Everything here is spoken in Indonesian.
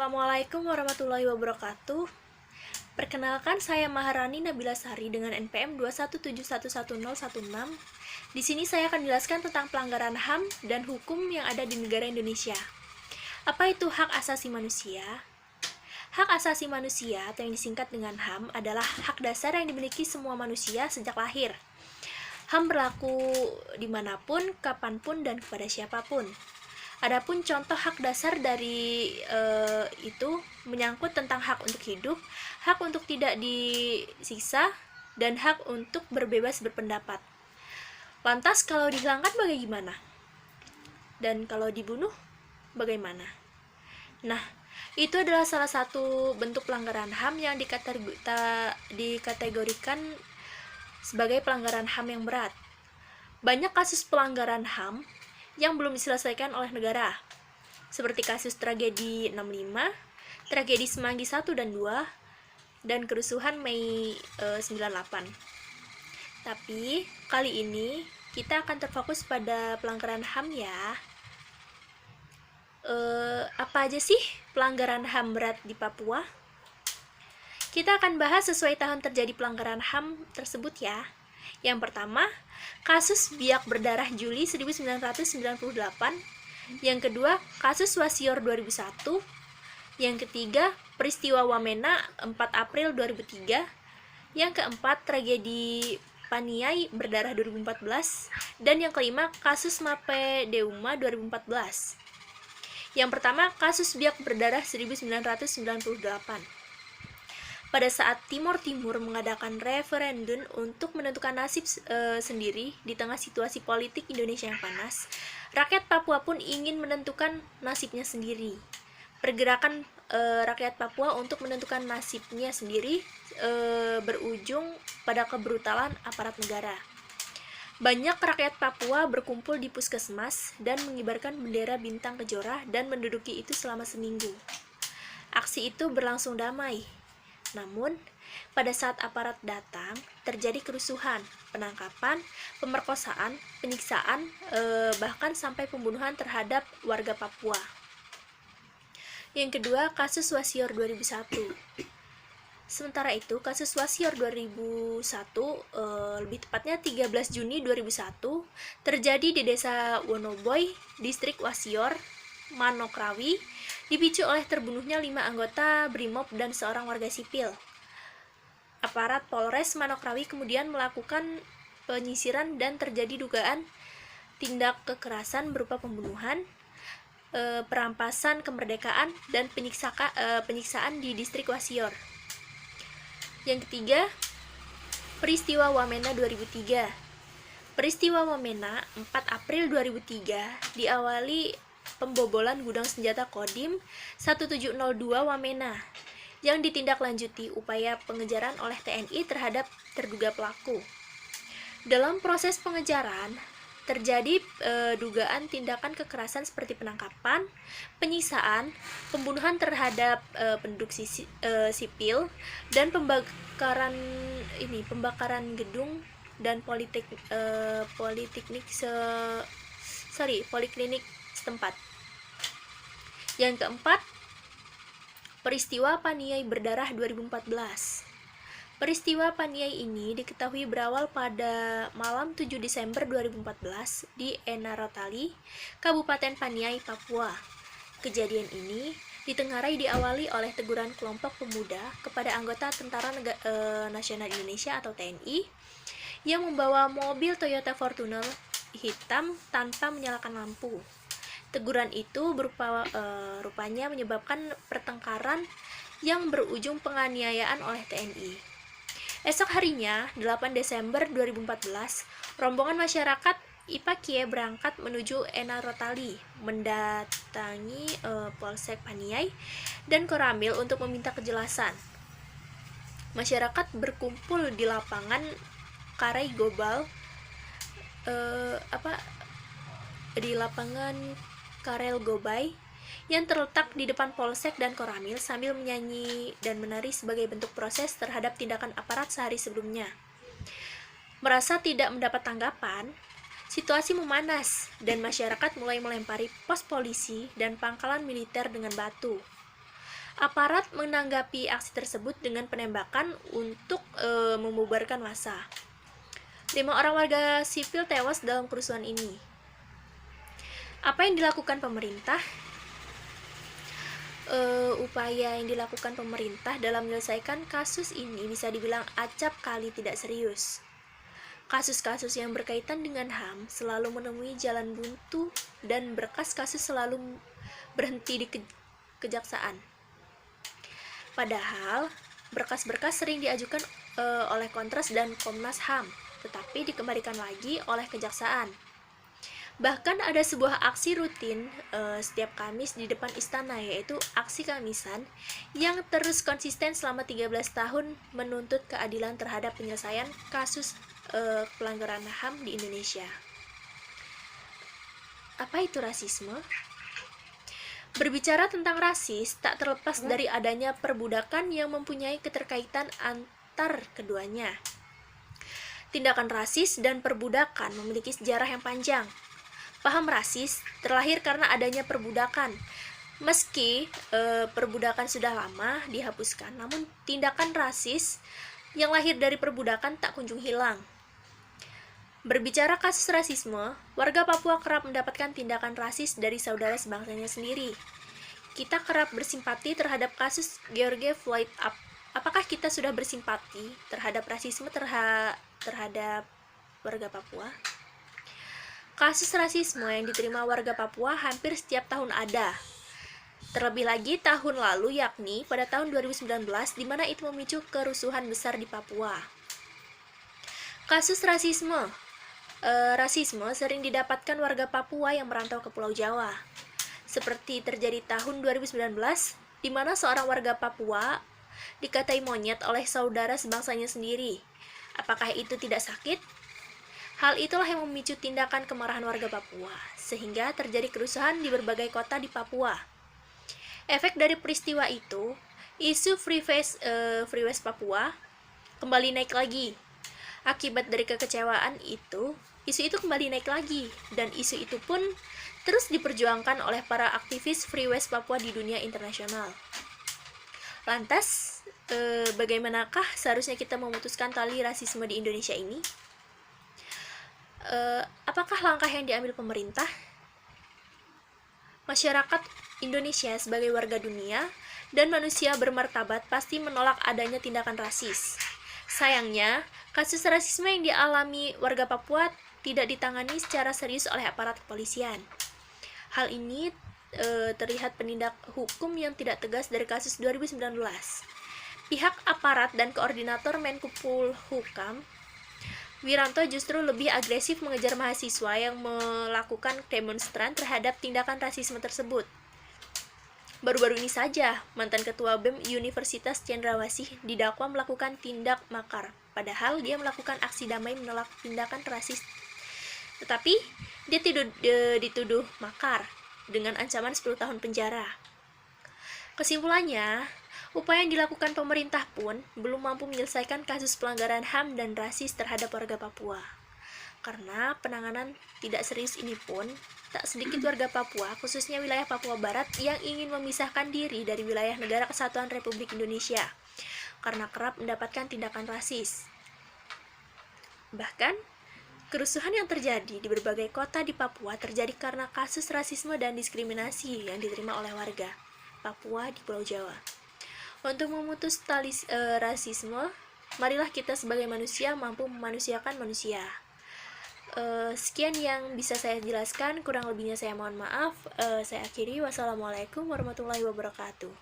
Assalamualaikum warahmatullahi wabarakatuh. Perkenalkan, saya Maharani Nabila Sari dengan NPM 217111016. Di sini saya akan menjelaskan tentang pelanggaran HAM dan hukum yang ada di negara Indonesia. Apa itu hak asasi manusia? Hak asasi manusia atau yang disingkat dengan HAM adalah hak dasar yang dimiliki semua manusia sejak lahir. HAM berlaku dimanapun, kapanpun, dan kepada siapapun. Adapun contoh hak dasar dari itu menyangkut tentang hak untuk hidup, hak untuk tidak disiksa, dan hak untuk berbebas berpendapat. Lantas kalau dihilangkan bagaimana? Dan kalau dibunuh bagaimana? Nah, itu adalah salah satu bentuk pelanggaran HAM yang dikategorikan sebagai pelanggaran HAM yang berat. Banyak kasus pelanggaran HAM yang belum diselesaikan oleh negara, seperti kasus tragedi 65, tragedi Semanggi 1 dan 2, dan kerusuhan Mei 98. Tapi kali ini kita akan terfokus pada pelanggaran HAM ya. Apa aja sih pelanggaran HAM berat di Papua? Kita akan bahas sesuai tahun terjadi pelanggaran HAM tersebut ya. Yang pertama, kasus biak berdarah Juli 1998. Yang kedua, kasus Wasior 2001. Yang ketiga, peristiwa Wamena 4 April 2003. Yang keempat, tragedi Paniai berdarah 2014. Dan yang kelima, kasus Mape Deuma 2014. Yang pertama, kasus biak berdarah 1998. Pada saat Timor Timur mengadakan referendum untuk menentukan nasib sendiri di tengah situasi politik Indonesia yang panas, rakyat Papua pun ingin menentukan nasibnya sendiri. Pergerakan rakyat Papua untuk menentukan nasibnya sendiri berujung pada kebrutalan aparat negara. Banyak rakyat Papua berkumpul di puskesmas dan mengibarkan bendera bintang kejora dan menduduki itu selama seminggu. Aksi itu berlangsung damai. Namun, pada saat aparat datang, terjadi kerusuhan, penangkapan, pemerkosaan, penyiksaan, bahkan sampai pembunuhan terhadap warga Papua. Yang kedua, kasus Wasior 2001. Sementara itu, kasus Wasior 2001, lebih tepatnya 13 Juni 2001, terjadi di desa Wonoboy, distrik Wasior, Manokrawi, dipicu oleh terbunuhnya 5 anggota BRIMOB dan seorang warga sipil. Aparat Polres Manokrawi kemudian melakukan penyisiran dan terjadi dugaan tindak kekerasan berupa pembunuhan, perampasan kemerdekaan, dan penyiksaan di distrik Wasior. Yang ketiga, peristiwa Wamena 2003. Peristiwa Wamena 4 April 2003 diawali pembobolan gudang senjata Kodim 1702 Wamena yang ditindaklanjuti upaya pengejaran oleh TNI terhadap terduga pelaku. Dalam proses pengejaran, terjadi dugaan tindakan kekerasan seperti penangkapan, penyiksaan, pembunuhan terhadap penduduk sipil, dan pembakaran gedung dan poliklinik setempat. Yang keempat, peristiwa Paniai berdarah 2014. Peristiwa Paniai ini diketahui berawal pada malam 7 Desember 2014 di Enarotali, Kabupaten Paniai, Papua. Kejadian ini ditengarai diawali oleh teguran kelompok pemuda kepada anggota Tentara Nasional Indonesia atau TNI yang membawa mobil Toyota Fortuner hitam tanpa menyalakan lampu. Teguran itu rupanya menyebabkan pertengkaran yang berujung penganiayaan oleh TNI. Esok harinya, 8 Desember 2014, rombongan masyarakat Ipakie berangkat menuju Enarotali, mendatangi Polsek Paniai dan Koramil untuk meminta kejelasan. Masyarakat berkumpul di lapangan Karai Gobal, di lapangan Karel Gobay yang terletak di depan Polsek dan Koramil sambil menyanyi dan menari sebagai bentuk proses terhadap tindakan aparat sehari sebelumnya. Merasa tidak mendapat tanggapan, situasi memanas dan masyarakat mulai melempari pos polisi dan pangkalan militer dengan batu. Aparat menanggapi aksi tersebut dengan penembakan untuk membubarkan massa. 5 orang warga sipil tewas dalam kerusuhan ini. Apa yang dilakukan pemerintah? Upaya yang dilakukan pemerintah dalam menyelesaikan kasus ini bisa dibilang acap kali tidak serius. Kasus-kasus yang berkaitan dengan HAM selalu menemui jalan buntu dan berkas kasus selalu berhenti di kejaksaan. Padahal, berkas-berkas sering diajukan oleh Kontras dan Komnas HAM, tetapi dikembalikan lagi oleh kejaksaan. Bahkan ada sebuah aksi rutin setiap Kamis di depan istana, yaitu aksi Kamisan, yang terus konsisten selama 13 tahun menuntut keadilan terhadap penyelesaian kasus pelanggaran HAM di Indonesia. Apa itu rasisme? Berbicara tentang rasis, tak terlepas dari adanya perbudakan yang mempunyai keterkaitan antar keduanya. Tindakan rasis dan perbudakan memiliki sejarah yang panjang. Paham rasis terlahir karena adanya perbudakan. Meski perbudakan sudah lama dihapuskan, namun tindakan rasis yang lahir dari perbudakan tak kunjung hilang. Berbicara kasus rasisme, warga Papua kerap mendapatkan tindakan rasis dari saudara sebangsanya sendiri. Kita kerap bersimpati terhadap kasus George Floyd. Apakah kita sudah bersimpati terhadap rasisme terhadap warga Papua? Kasus rasisme yang diterima warga Papua hampir setiap tahun ada. Terlebih lagi tahun lalu, yakni pada tahun 2019, di mana itu memicu kerusuhan besar di Papua. Kasus rasisme sering didapatkan warga Papua yang merantau ke Pulau Jawa. Seperti terjadi tahun 2019, di mana seorang warga Papua dikatai monyet oleh saudara sebangsanya sendiri. Apakah itu tidak sakit? Hal itulah yang memicu tindakan kemarahan warga Papua, sehingga terjadi kerusuhan di berbagai kota di Papua. Efek dari peristiwa itu, isu Free West Papua kembali naik lagi. Akibat dari kekecewaan itu, isu itu kembali naik lagi, dan isu itu pun terus diperjuangkan oleh para aktivis Free West Papua di dunia internasional. Lantas, bagaimanakah seharusnya kita memutuskan tali rasisme di Indonesia ini? Apakah langkah yang diambil pemerintah? Masyarakat Indonesia sebagai warga dunia dan manusia bermartabat pasti menolak adanya tindakan rasis. Sayangnya, kasus rasisme yang dialami warga Papua tidak ditangani secara serius oleh aparat kepolisian. Hal ini terlihat penindak hukum yang tidak tegas dari kasus 2019. Pihak aparat dan koordinator Menkupolhukam Wiranto justru lebih agresif mengejar mahasiswa yang melakukan demonstran terhadap tindakan rasisme tersebut. Baru-baru ini saja, mantan ketua BEM Universitas Cendrawasih didakwa melakukan tindak makar, padahal dia melakukan aksi damai menolak tindakan rasis. Tetapi, dia dituduh makar dengan ancaman 10 tahun penjara. Kesimpulannya, upaya yang dilakukan pemerintah pun belum mampu menyelesaikan kasus pelanggaran HAM dan rasis terhadap warga Papua. Karena penanganan tidak serius ini pun, tak sedikit warga Papua, khususnya wilayah Papua Barat, yang ingin memisahkan diri dari wilayah Negara Kesatuan Republik Indonesia, karena kerap mendapatkan tindakan rasis. Bahkan, kerusuhan yang terjadi di berbagai kota di Papua terjadi karena kasus rasisme dan diskriminasi yang diterima oleh warga Papua di Pulau Jawa. Untuk memutus tali rasisme, marilah kita sebagai manusia mampu memanusiakan manusia. Sekian yang bisa saya jelaskan, kurang lebihnya saya mohon maaf. Saya akhiri, wassalamualaikum warahmatullahi wabarakatuh.